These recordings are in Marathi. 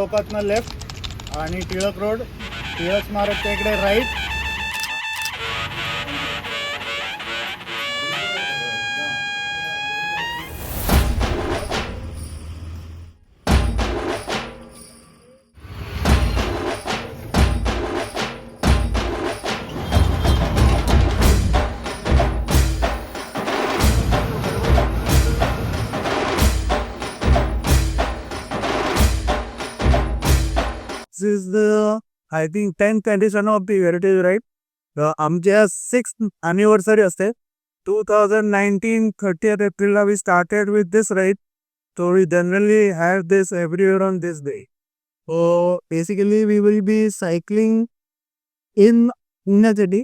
चौकातनं लेफ्ट आणि टिळक रोड, टिळक स्मारकच्या इकडे right. This is the, I think, 10th edition of the Heritage Ride. आमच्या 6th anniversary असते. 2019 30th April we started with this ride. So we generally have this every year on this day. So basically we will be cycling in Pune city,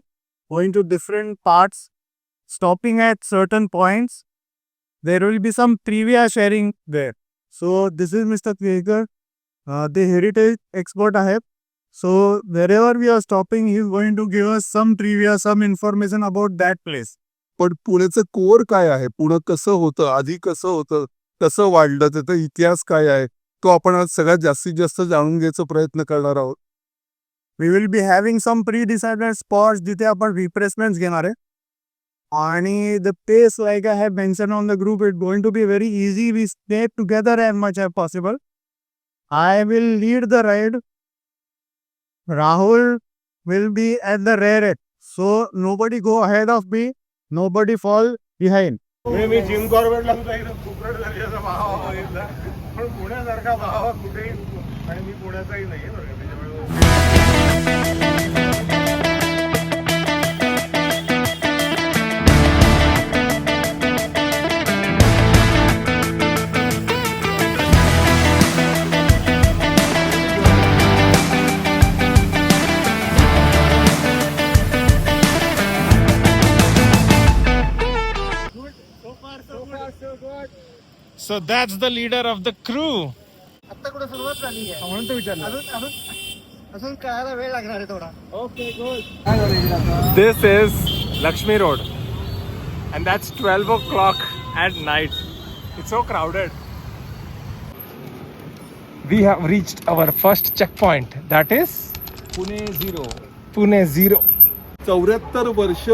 going to different parts, stopping at certain points. There will be some trivia sharing there. So this is Mr. Kvekar. The heritage expert आहे. So wherever we are stopping, he is going to give us some trivia, some information about that place. पण पुण्याचं कोर काय आहे, पुणे कसं होतं, आधी कसं होतं, कसं वाढलं, त्याचा इतिहास काय आहे, तो आपण आज सगळ्यात जास्तीत जास्त जाणून घ्यायचा प्रयत्न करणार आहोत. We will be having some pre-decided spots जिथे आपण refreshments घेणार आहे. आणि the pace, like I have mentioned on the group, it's going to be very easy. We stay together as much as possible. I will lead the ride. Rahul will be at the rear end. So nobody go ahead of me. Nobody fall behind. Me Jim Corbett लागतो एकदम फुकट दर्जाचा भाव बघितला, पण पुण्यासारखा भाव कुठेही, आणि मी पुण्याचाही नाही बरं त्याच्यामुळे. So that's the leader of the crew. आता कुठे सुरुवात झाली आहे म्हणून तो विचारला. अजून कळायला वेळ लागणार आहे थोडा. Okay good. This is Lakshmi Road, and that's 12 o'clock at night. It's so crowded. We have reached our first checkpoint. That is Pune Zero. 74 वर्ष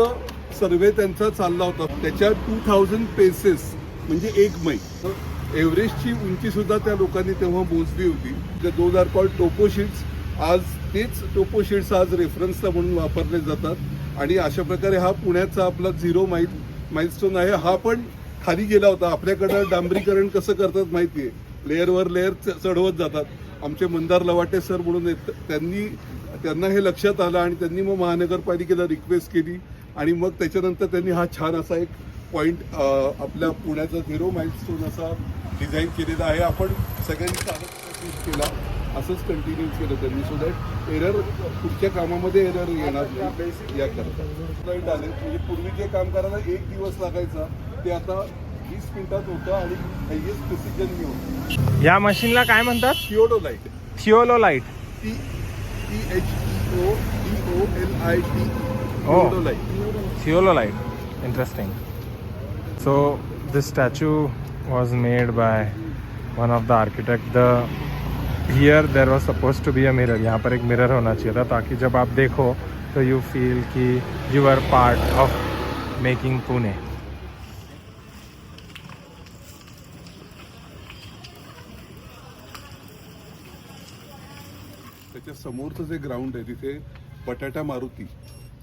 सर्वे त्यांचा चालला होता. त्याच्यात 2000 पेसेस म्हणजे 1 मैल. एव्हरेस्टची उंची सुद्धा त्या लोकांनी तेव्हा मोजली होती. जे 2000 कॉल टोपो शीट्स, आज तेच टोपो शीट्स आज रेफरन्सला म्हणून वापरले जातात. आणि अशा प्रकारे हा पुण्याचा आपला 0 माइलस्टोन आहे. हा पण खाली गेला होता. आपल्याकडं डांबरीकरण कसं करतात माहिती आहे, लेअरवर लेअर चढवत जातात. आमचे मंदार लवाटे सर म्हणून त्यांना हे लक्षात आलं आणि त्यांनी मग महानगरपालिकेला रिक्वेस्ट केली आणि मग त्याच्यानंतर त्यांनी हा छान असा एक पॉईंट आपल्या पुण्याचा 0 माइलस्टोन असा डिझाईन केलेला आहे. आपण सगळ्यांनी चालत केला, असंच कंटिन्यू केलं त्यांनी, सो दॅट एरर पुढच्या कामामध्ये एरर येणार नाही याकरता. फ्लाईट आले म्हणजे पूर्वी जे काम करायला 1 दिवस लागायचा ते आता 20 मिनिटात होतं आणि हायएस्ट प्रिसिजननी होतं. या मशीनला काय म्हणतात? Theodolite. थिओलोलाइट. THEODOLIT. Oh, Theololite. Interesting. So this statue was made by one of the architect. Here there was supposed to be a mirror. यहाँ पर एक mirror होना चाहिए था ताकि जब आप देखो तो you feel कि you are part of making Pune. त्याच्या समोरचं जे ग्राउंड आहे तिथे बटाटा मारुती,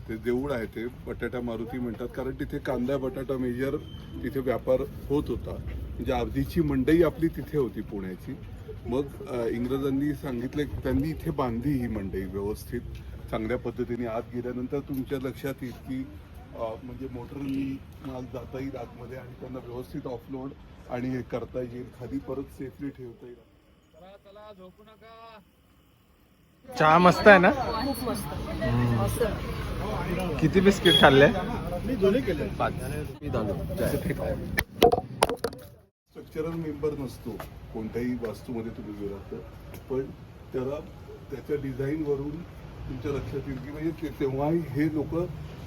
ते देऊळ आहे, ते बटाटा मारुती म्हणतात, कारण तिथे कांदा बटाटा मेजर तिथे व्यापार होत होता. म्हणजे अर्धीची मंडई आपली तिथे होती पुण्याची. मग इंग्रजांनी सांगितलं, त्यांनी इथे बांधली ही मंडई व्यवस्थित चांगल्या पद्धतीने. आत गेल्यानंतर तुमच्या लक्षात येईल की म्हणजे मोटरनी माल जाता येईल आतमध्ये आणि त्यांना व्यवस्थित ऑफलोड आणि हे करता येईल, खाली परत सेफली ठेवता येईल. चहा मस्त आहे ना? खूप मस्त. किती बिस्किट खाल्ले? मी दोन्ही केले. स्ट्रक्चरल मेंबर नसतो कोणत्याही वास्तूमध्ये तुम्ही गेलात तर, पण त्याच्या डिझाईनवरून तुमच्या लक्षात येईल की म्हणजे तेव्हाही हे लोक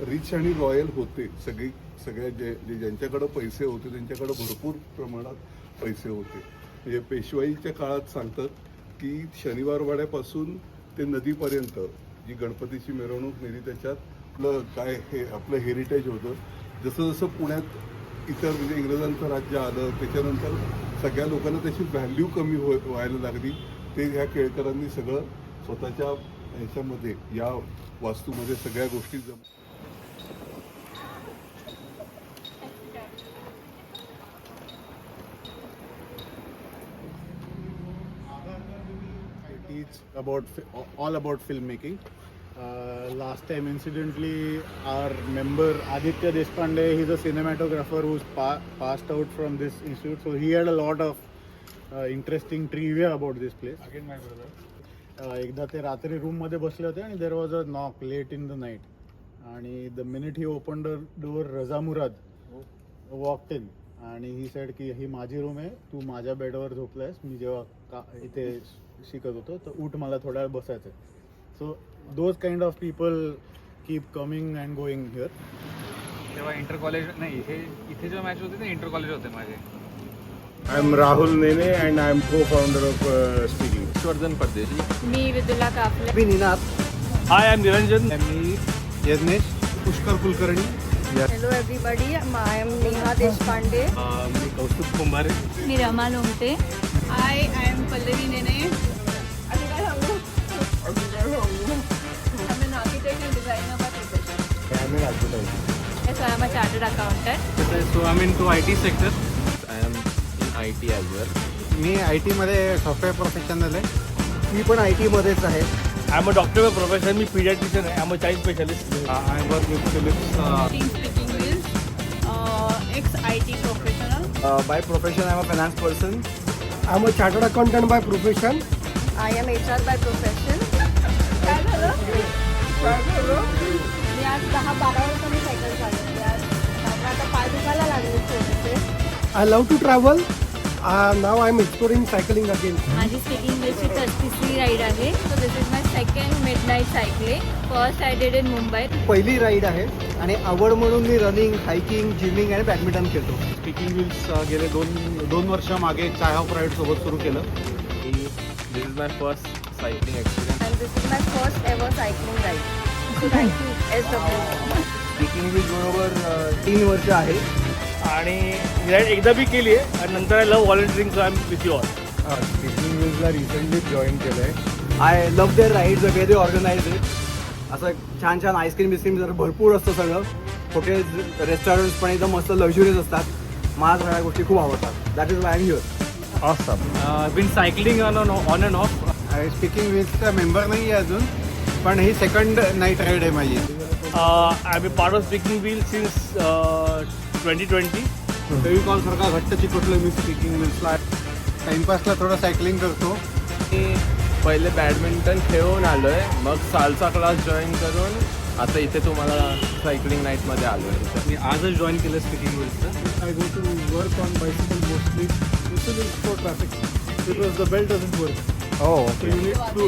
रिच आणि रॉयल होते. सगळ्या ज्यांच्याकडे पैसे होते त्यांच्याकडे भरपूर प्रमाणात पैसे होते. म्हणजे पेशवाईच्या काळात सांगतात की शनिवार वाड्यापासून ते नदीपर्यंत जी गणपतीची मिरवणूक नेली त्याच्यात आपलं काय हे आपलं हेरिटेज होतं. जसं जसं पुण्यात इतर म्हणजे इंग्रजांचं राज्य आलं त्याच्यानंतर सगळ्या लोकांना त्याची व्हॅल्यू कमी व्हायला लागली. ते ह्या केळकरांनी सगळं स्वतःच्या ह्याच्यामध्ये या वास्तूमध्ये सगळ्या गोष्टी teach about all about filmmaking. Last time, incidentally, our member Aditya Deshpande, he's a cinematographer who's passed out from this institute. So he had a lot of interesting trivia about this place. Again my brother. एकदा ते रात्री रूम मध्ये बसले होते आणि there was a knock late in the night आणि the minute he open the door Raza Murad walked in आणि ही सेड की ही माझी रूम आहे, तू माझ्या बेडवर झोपलायस, मी जेव्हा इथे शिकत होतो तर उठ, मला थोडा वेळ बसायचं. So those kind of people keep coming and going here. तेव्हा इंटर कॉलेज नाही, इथे जेव्हा मॅच होते ते इंटर कॉलेज होते माझे. I am Rahul Nene and I am co-founder of Speaking. Vardhan Pardeshi. मी विदुला काफले. मी Ninad. Hi I am Niranjan. मी Yadnyesh. Pushkar Kulkarni. Hello everybody, I am Neha Deshpande. मी कौस्तुभ कुंभारे. मी Rama Lomte. Hi I am Pallavi Nene. आम्ही काय सांगू? आम्ही architect and designer by profession. Yes, I am a chartered accountant. So I'm into IT sector. I am in IT as well. मी IT मध्ये सॉफ्टवेअर प्रोफेशनल आहे. मी पण IT मध्येच आहे. I am a doctor by profession. मी पीडियाट्रिशियन आहे. I am a child specialist. I work with Philips. Team speaking wheels. Ex-IT professional. By profession I am a finance person. I am a chartered accountant by profession. I am HR by profession. काय झालं? मी आज 10-12 वर्षांनी सायकल चालवते. आज त्यामुळे आता पाय दुखायला लागले थोडेसे. I love to travel. Now I am exploring cycling again. माझी स्पीकिंग इंग्लिशची 33री राईड आहे. So this is my second midnight cycling. First I did in Mumbai. पहिली राईड आहे आणि आवड म्हणून मी रनिंग, हायकिंग, जिमिंग आणि बॅडमिंटन खेळतो. स्पीकिंग व्हील्स गेले दोन वर्ष मागे चाय ऑफ राईड सोबत सुरू केलं. This is my first cycling experience. And this is my first ever cycling ride. So thank you SW. Speaking with बरोबर 3 वर्ष आहे. आणि राईड एकदा बी केली आहे आणि नंतर I love volunteering. So I am with you all. Speaking व्हील्सला रिसेंटली जॉईन केलं आहे. I love their rides, way they organise it. असं छान छान आईस्क्रीम बिस्क्रीम जर भरपूर असतं सगळं. हॉटेल्स, रेस्टॉरंट्स पण एकदम मस्त लक्झुरियस असतात. मला सगळ्या गोष्टी खूप आवडतात. That is why I am here. Awesome. Been cycling on and off. Speaking विथचा मेंबर नाही आहे अजून, पण ही सेकंड नाईट राईड आहे माझी. I'm a part of Speaking Wheel since 2020. Fevicol सारखा घट्ट चिकटलं मी स्पीकिंग विल्सला. टाइमपासला थोडं सायकलिंग करतो. मी पहिले बॅडमिंटन खेळून आलो आहे, मग सालसा क्लास जॉईन करून आता इथे तुम्हाला सायकलिंग नाईटमध्ये आलो आहे. मी आजच जॉईन केलं स्पीकिंग व्हील्सचं. I go to work on bicycle mostly. This is for traffic because the belt doesn't work. हो So you need to